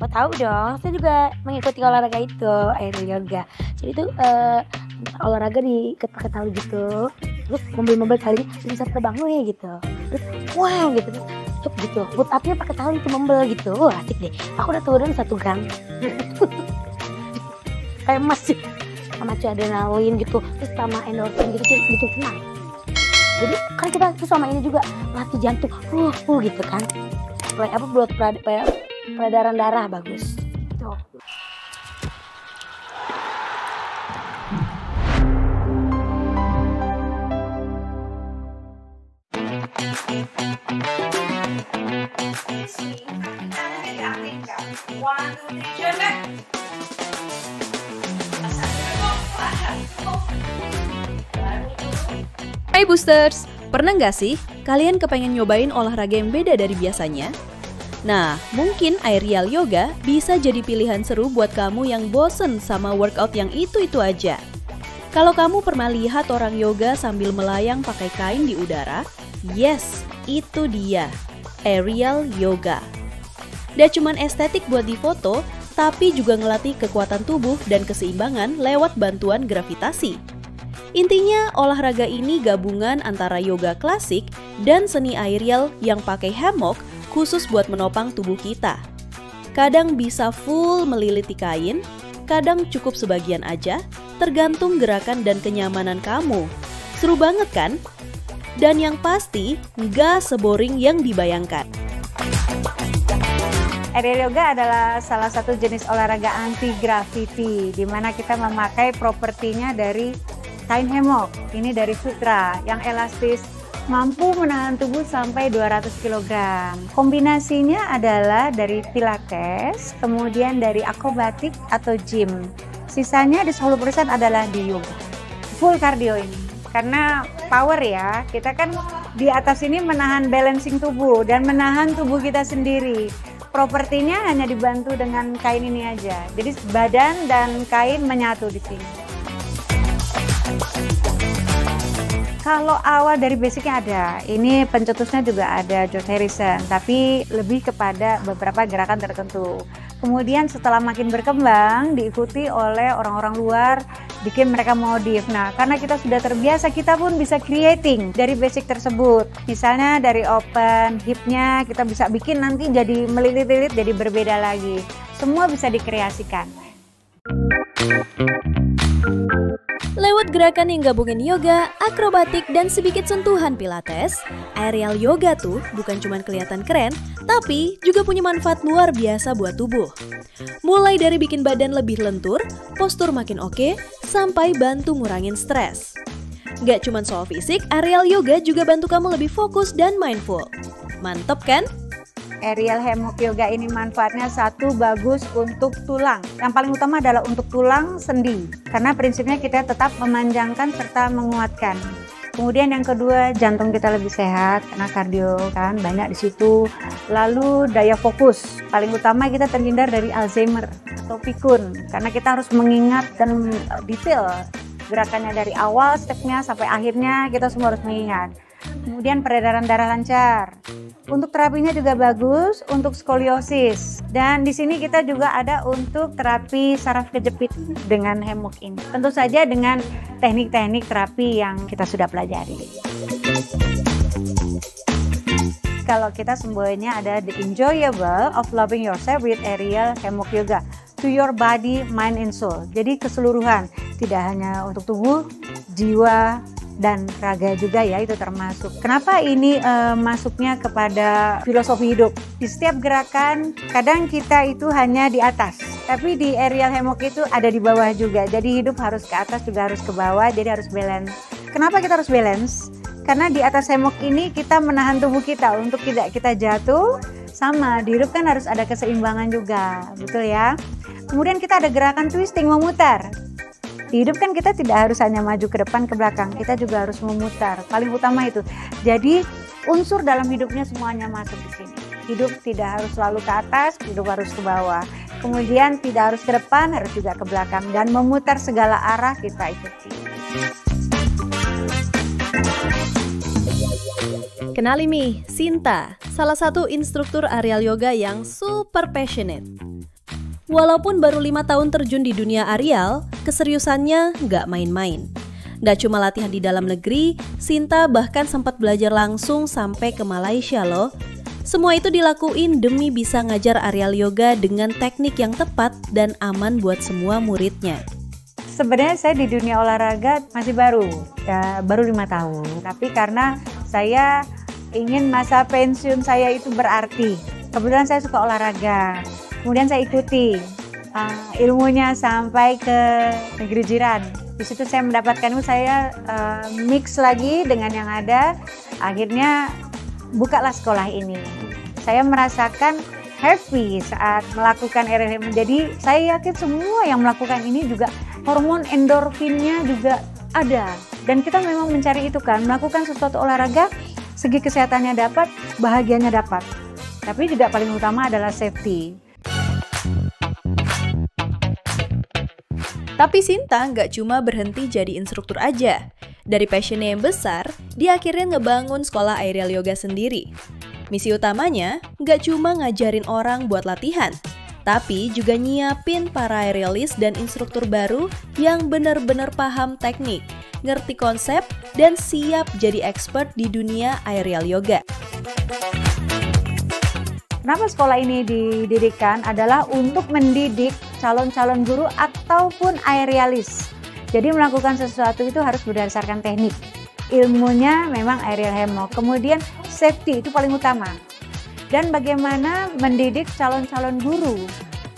Oh tahu dong, saya juga mengikuti olahraga itu, aerial yoga. Jadi itu olahraga pakai tali gitu. Terus mobil-mobil talinya bisa terbang gitu. Terus wah gitu, terus cuk gitu. Boot up-nya pakai tali itu mobil gitu. Wah asik deh. Aku udah turun 1 gram. Kayak emas sih. Sama adrenalin gitu, terus sama endorfin gitu, bikin senang. Jadi kan kita selama ini juga latih jantung, gitu kan. Buat peredaran darah bagus. Tuh. Hai Boosters, pernah nggak sih kalian kepengen nyobain olahraga yang beda dari biasanya? Nah, mungkin aerial yoga bisa jadi pilihan seru buat kamu yang bosen sama workout yang itu-itu aja. Kalau kamu pernah lihat orang yoga sambil melayang pakai kain di udara, yes, itu dia, aerial yoga. Gak cuman estetik buat difoto, tapi juga ngelatih kekuatan tubuh dan keseimbangan lewat bantuan gravitasi. Intinya, olahraga ini gabungan antara yoga klasik dan seni aerial yang pakai hammock khusus buat menopang tubuh kita. Kadang bisa full meliliti kain, kadang cukup sebagian aja, tergantung gerakan dan kenyamanan kamu. Seru banget kan? Dan yang pasti, nggak seboring yang dibayangkan. Aerial yoga adalah salah satu jenis olahraga anti-gravity, di mana kita memakai propertinya dari kain hammock. Ini dari sutra yang elastis, mampu menahan tubuh sampai 200 kg. Kombinasinya adalah dari pilates, kemudian dari akrobatik atau gym. Sisanya di 10% adalah di yoga. Full cardio ini. Karena power ya, kita kan di atas ini menahan balancing tubuh dan menahan tubuh kita sendiri. Propertinya hanya dibantu dengan kain ini aja. Jadi badan dan kain menyatu di sini. Kalau awal dari basicnya ada, ini pencetusnya juga ada George Harrison, tapi lebih kepada beberapa gerakan tertentu. Kemudian setelah makin berkembang, diikuti oleh orang-orang luar, bikin mereka modif. Nah, karena kita sudah terbiasa, kita pun bisa creating dari basic tersebut. Misalnya dari open hipnya, kita bisa bikin nanti jadi melilit-lilit, jadi berbeda lagi. Semua bisa dikreasikan. Lewat gerakan yang gabungin yoga, akrobatik, dan sedikit sentuhan pilates, aerial yoga tuh bukan cuma kelihatan keren, tapi juga punya manfaat luar biasa buat tubuh. Mulai dari bikin badan lebih lentur, postur makin oke, sampai bantu ngurangin stres. Gak cuma soal fisik, aerial yoga juga bantu kamu lebih fokus dan mindful. Mantep kan? Aerial hammock yoga ini manfaatnya satu, bagus untuk tulang. Yang paling utama adalah untuk tulang sendi. Karena prinsipnya kita tetap memanjangkan serta menguatkan. Kemudian yang kedua, jantung kita lebih sehat karena kardio kan banyak di situ. Lalu daya fokus. Paling utama kita terhindar dari Alzheimer atau pikun. Karena kita harus mengingat dan detail gerakannya dari awal stepnya sampai akhirnya kita semua harus mengingat. Kemudian peredaran darah lancar. Untuk terapinya juga bagus untuk skoliosis. Dan di sini kita juga ada untuk terapi saraf kejepit dengan hammock ini. Tentu saja dengan teknik-teknik terapi yang kita sudah pelajari. Kalau kita semboyannya ada the enjoyable of loving yourself with aerial hammock yoga to your body, mind, and soul. Jadi keseluruhan, tidak hanya untuk tubuh, jiwa, dan raga juga ya, itu termasuk. Kenapa ini masuknya kepada filosofi hidup? Di setiap gerakan, kadang kita itu hanya di atas, tapi di aerial hammock itu ada di bawah juga. Jadi hidup harus ke atas juga harus ke bawah, jadi harus balance. Kenapa kita harus balance? Karena di atas hammock ini kita menahan tubuh kita untuk tidak kita jatuh. Sama, di hidup kan harus ada keseimbangan juga, betul ya? Kemudian kita ada gerakan twisting, memutar. Di hidup kan kita tidak harus hanya maju ke depan, ke belakang, kita juga harus memutar. Paling utama itu. Jadi unsur dalam hidupnya semuanya masuk di sini. Hidup tidak harus selalu ke atas, hidup harus ke bawah. Kemudian tidak harus ke depan, harus juga ke belakang. Dan memutar segala arah kita ikuti. Kenali nih, Sinta, salah satu instruktur aerial yoga yang super passionate. Walaupun baru 5 tahun terjun di dunia aerial, keseriusannya nggak main-main. Nggak cuma latihan di dalam negeri, Sinta bahkan sempat belajar langsung sampai ke Malaysia loh. Semua itu dilakuin demi bisa ngajar aerial yoga dengan teknik yang tepat dan aman buat semua muridnya. Sebenarnya saya di dunia olahraga masih baru 5 tahun. Tapi karena saya ingin masa pensiun saya itu berarti. Kebetulan saya suka olahraga. Kemudian saya ikuti ilmunya sampai ke negeri jiran. Di situ saya mendapatkan saya mix lagi dengan yang ada. Akhirnya bukalah sekolah ini. Saya merasakan happy saat melakukan aerial. Jadi saya yakin semua yang melakukan ini juga hormon endorfinnya juga ada. Dan kita memang mencari itu kan, melakukan sesuatu olahraga, segi kesehatannya dapat, bahagianya dapat. Tapi juga paling utama adalah safety. Tapi Sinta nggak cuma berhenti jadi instruktur aja. Dari passionnya yang besar, dia akhirnya ngebangun sekolah aerial yoga sendiri. Misi utamanya nggak cuma ngajarin orang buat latihan, tapi juga nyiapin para aerialis dan instruktur baru yang benar-benar paham teknik, ngerti konsep, dan siap jadi expert di dunia aerial yoga. Kenapa sekolah ini didirikan adalah untuk mendidik calon-calon guru ataupun aerialis. Jadi melakukan sesuatu itu harus berdasarkan teknik. Ilmunya memang aerial hammock. Kemudian safety itu paling utama. Dan bagaimana mendidik calon-calon guru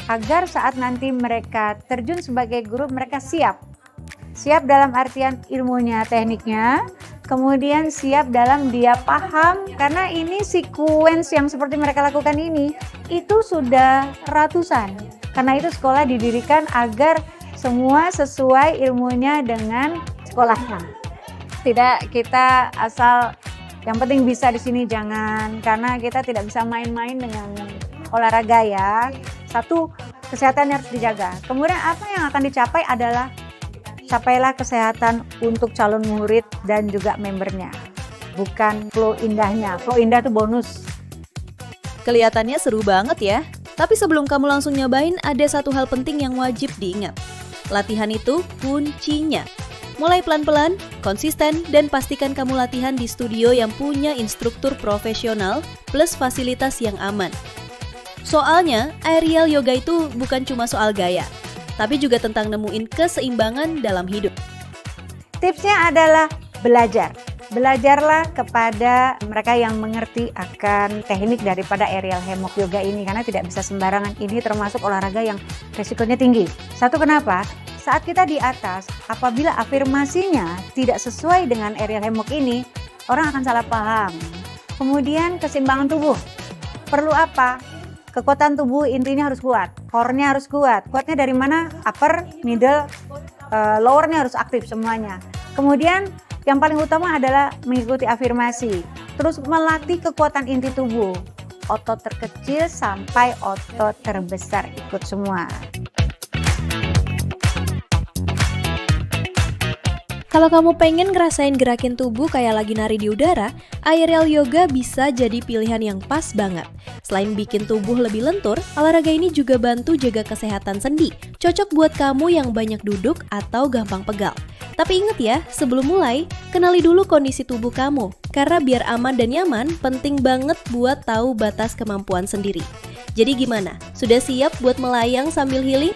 agar saat nanti mereka terjun sebagai guru mereka siap. Siap dalam artian ilmunya, tekniknya, kemudian siap dalam dia paham karena ini sequence yang seperti mereka lakukan ini itu sudah ratusan. Karena itu sekolah didirikan agar semua sesuai ilmunya dengan sekolahnya. Tidak kita asal yang penting bisa di sini jangan, karena kita tidak bisa main-main dengan olahraga ya. Satu, kesehatan harus dijaga. Kemudian apa yang akan dicapai adalah capailah kesehatan untuk calon murid dan juga membernya. Bukan flow indahnya. Flow indah itu bonus. Kelihatannya seru banget ya. Tapi sebelum kamu langsung nyobain, ada satu hal penting yang wajib diingat. Latihan itu kuncinya. Mulai pelan-pelan, konsisten, dan pastikan kamu latihan di studio yang punya instruktur profesional plus fasilitas yang aman. Soalnya, aerial yoga itu bukan cuma soal gaya, tapi juga tentang nemuin keseimbangan dalam hidup. Tipsnya adalah belajar. Belajarlah kepada mereka yang mengerti akan teknik daripada aerial hammock yoga ini, karena tidak bisa sembarangan. Ini termasuk olahraga yang resikonya tinggi. Satu, kenapa? Saat kita di atas, apabila afirmasinya tidak sesuai dengan aerial hammock ini, orang akan salah paham. Kemudian keseimbangan tubuh. Perlu apa? Kekuatan tubuh intinya harus kuat, core-nya harus kuat. Kuatnya dari mana? Upper, middle, lower-nya harus aktif semuanya. Kemudian yang paling utama adalah mengikuti afirmasi. Terus melatih kekuatan inti tubuh. Otot terkecil sampai otot terbesar ikut semua. Kalau kamu pengen ngerasain gerakin tubuh kayak lagi nari di udara, aerial yoga bisa jadi pilihan yang pas banget. Selain bikin tubuh lebih lentur, olahraga ini juga bantu jaga kesehatan sendi. Cocok buat kamu yang banyak duduk atau gampang pegal. Tapi ingat ya, sebelum mulai, kenali dulu kondisi tubuh kamu. Karena biar aman dan nyaman, penting banget buat tahu batas kemampuan sendiri. Jadi gimana? Sudah siap buat melayang sambil healing?